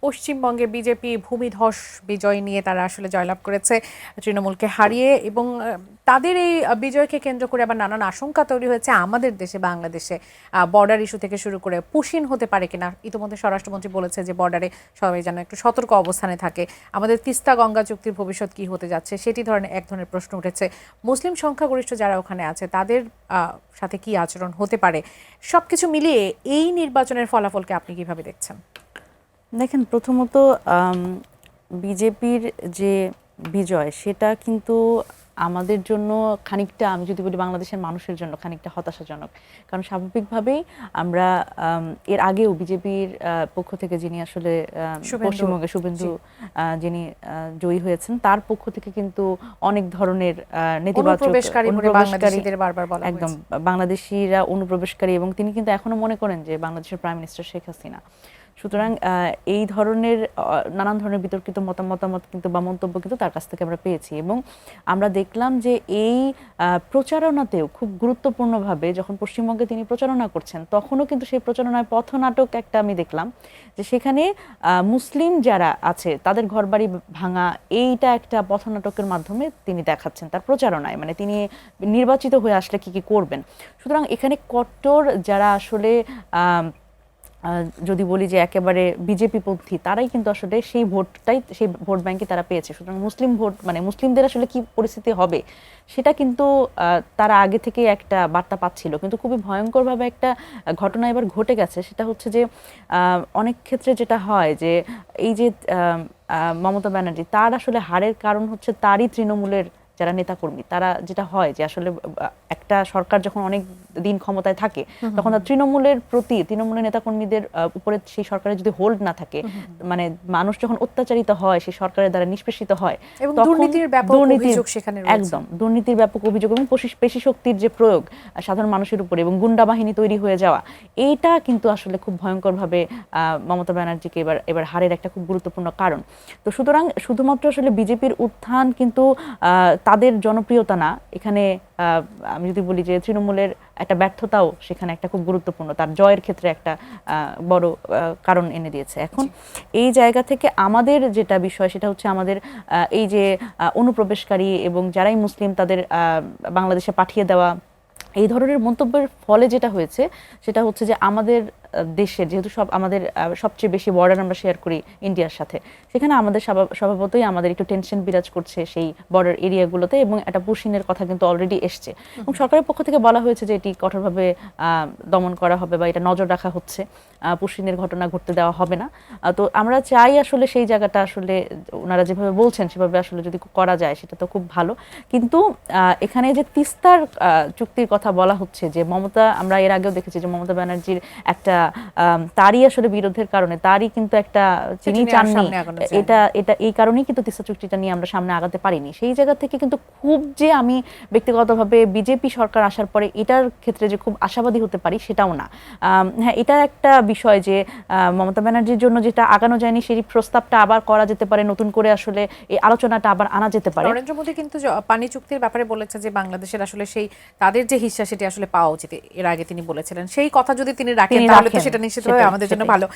পশ্চিমবঙ্গে বিজেপি ভূমিধস বিজয় নিয়ে তারা আসলে জয়লাভ করেছে তৃণমূলকে হারিয়ে, এবং তাদের এই বিজয়কে কেন্দ্র করে আবার নানান আশঙ্কা তৈরি হয়েছে আমাদের দেশে, বাংলাদেশে। বর্ডার ইস্যু থেকে শুরু করে পুশিন হতে পারে কিনা। ইতিমধ্যে স্বরাষ্ট্রমন্ত্রী বলেছে যে বর্ডারে সবাই যেন একটু সতর্ক অবস্থানে থাকে। আমাদের তিস্তা গঙ্গা চুক্তির ভবিষ্যৎ কি হতে যাচ্ছে সেটি এক ধরনের প্রশ্ন উঠেছে। মুসলিম সংখ্যাগরিষ্ঠ যারা ওখানে আছে তাদের সাথে কি আচরণ হতে পারে, সবকিছু মিলিয়ে এই নির্বাচনের ফলাফলকে আপনি কিভাবে দেখছেন? দেখেন, প্রথমত বিজেপির যে বিজয় সেটা কিন্তু আমাদের জন্য খানিকটা, আমি যদি বলি বাংলাদেশের মানুষের জন্য খানিকটা হতাশাজনক। কারণ স্বাভাবিকভাবেই আমরা এর আগেও বিজেপির পক্ষ থেকে যিনি আসলে পশ্চিমবঙ্গে শুভেন্দু যিনি জয়ী হয়েছেন, তার পক্ষ থেকে কিন্তু অনেক ধরনের নেতিবাচক একদম বাংলাদেশিরা অনুপ্রবেশকারী, এবং তিনি কিন্তু এখনো মনে করেন যে বাংলাদেশের প্রাইম মিনিস্টার শেখ হাসিনা। সুতরাং এই ধরনের নানান ধরনের বিতর্কিত মতামত কিন্তু বা মন্তব্য কিন্তু তার কাছ থেকে আমরা পেয়েছি, এবং আমরা দেখলাম যে এই প্রচারণাতেও খুব গুরুত্বপূর্ণভাবে যখন পশ্চিমবঙ্গে তিনি প্রচারণা করছেন, তখনও কিন্তু সেই প্রচারণায় পথনাটক একটা আমি দেখলাম, যে সেখানে মুসলিম যারা আছে তাদের ঘরবাড়ি ভাঙা, এইটা একটা পথনাটকের মাধ্যমে তিনি দেখাচ্ছেন তার প্রচারণায়, মানে তিনি নির্বাচিত হয়ে আসলে কি কি করবেন। সুতরাং এখানে কট্টর যারা আসলে যদি বলি যে একেবারে বিজেপি পন্থী, তারাই কিন্তু আসলে সেই ভোট ব্যাংকে তারা পেয়েছে। সুতরাং মুসলিম ভোট, মানে মুসলিমদের আসলে কি পরিস্থিতি হবে সেটা কিন্তু তারা আগে থেকে একটা বার্তা পাচ্ছিল, কিন্তু খুবই ভয়ঙ্করভাবে একটা ঘটনা এবার ঘটে গেছে। সেটা হচ্ছে যে অনেক ক্ষেত্রে যেটা হয় যে এই যে মমতা ব্যানার্জি, তার আসলে হারের কারণ হচ্ছে তারই তৃণমূলের যারা নেতাকর্মী, তারা যেটা হয় যে আসলে একটা সরকার যখন অনেক দিন ক্ষমতায় থাকে তখন তৃণমূলের নেতাকর্মীদের উপরে সেই সরকারের যদি হোল্ড না থাকে, মানে মানুষ যখন অত্যাচারিত হয় সেই সরকারের দ্বারা নিষ্পেষিত হয়, একদম দুর্নীতির ব্যাপক অভিযোগ এবং পেশি শক্তির যে প্রয়োগ সাধারণ মানুষের উপরে এবং গুন্ডা বাহিনী তৈরি হয়ে যাওয়া, এইটা কিন্তু আসলে খুব ভয়ঙ্করভাবে মমতা ব্যানার্জিকে এবার হারের একটা খুব গুরুত্বপূর্ণ কারণ। তো সুতরাং শুধুমাত্র আসলে বিজেপির উত্থান কিন্তু তাদের জনপ্রিয়তা না, এখানে আমি যদি বলি যে তৃণমূলের একটা ব্যর্থতাও সেখানে একটা খুব গুরুত্বপূর্ণ, তার জয়ের ক্ষেত্রে একটা বড় কারণ এনে দিয়েছে। এখন এই জায়গা থেকে আমাদের যেটা বিষয় সেটা হচ্ছে আমাদের এই যে অনুপ্রবেশকারী এবং যারাই মুসলিম তাদের বাংলাদেশে পাঠিয়ে দেওয়া, এই ধরনের মন্তব্যের ফলে যেটা হয়েছে সেটা হচ্ছে যে আমাদের দেশের যেহেতু আমাদের সবচেয়ে বেশি বর্ডার আমরা শেয়ার করি ইন্ডিয়ার সাথে, সেখানে আমাদের স্বভাবতই আমাদের একটু টেনশন বিরাজ করছে সেই বর্ডার এরিয়াগুলোতে, এবং একটা পুশিনের কথা কিন্তু অলরেডি এসছে, এবং সরকারের পক্ষ থেকে বলা হয়েছে যে এটি কঠোরভাবে দমন করা হবে বা এটা নজর রাখা হচ্ছে, পুশিনের ঘটনা ঘটতে দেওয়া হবে না। তো আমরা চাই আসলে সেই জায়গাটা আসলে ওনারা যেভাবে বলছেন সেভাবে আসলে যদি করা যায় সেটা তো খুব ভালো। কিন্তু এখানে যে তিস্তার চুক্তির কথা বলা হচ্ছে, যে মমতা, আমরা এর আগেও দেখেছি যে মমতা ব্যানার্জির একটা তারই আসলে বিরোধের কারণে, তারই কিন্তু একটা তিনি চাননি, এটা এই কারণেই কিন্তু তিস্তা চুক্তিটা নিয়ে আমরা সামনে আগাতে পারিনি। সেই জায়গা থেকে কিন্তু খুব যে আমি ব্যক্তিগতভাবে বিজেপি সরকার আসার পরে এটার ক্ষেত্রে যে খুব আশাবাদী হতে পারি সেটাও না। হ্যাঁ, এটা একটা বিষয় যে মমতা ব্যানার্জির জন্য যেটা আগানো যায়নি সেই প্রস্তাবটা আবার করা যেতে পারে, নতুন করে আসলে এই আলোচনাটা আবার আনা যেতে পারে। নরেন্দ্র মোদী কিন্তু পানি চুক্তির ব্যাপারে বলেছে যে বাংলাদেশের আসলে সেই তাদের যে হিস্সা সেটি আসলে পাওয়া উচিত, এর আগে তিনি বলেছিলেন। সেই কথা যদি তিনি রাখেন তাহলে তো সেটা নিশ্চিতভাবে আমাদের জন্য ভালো।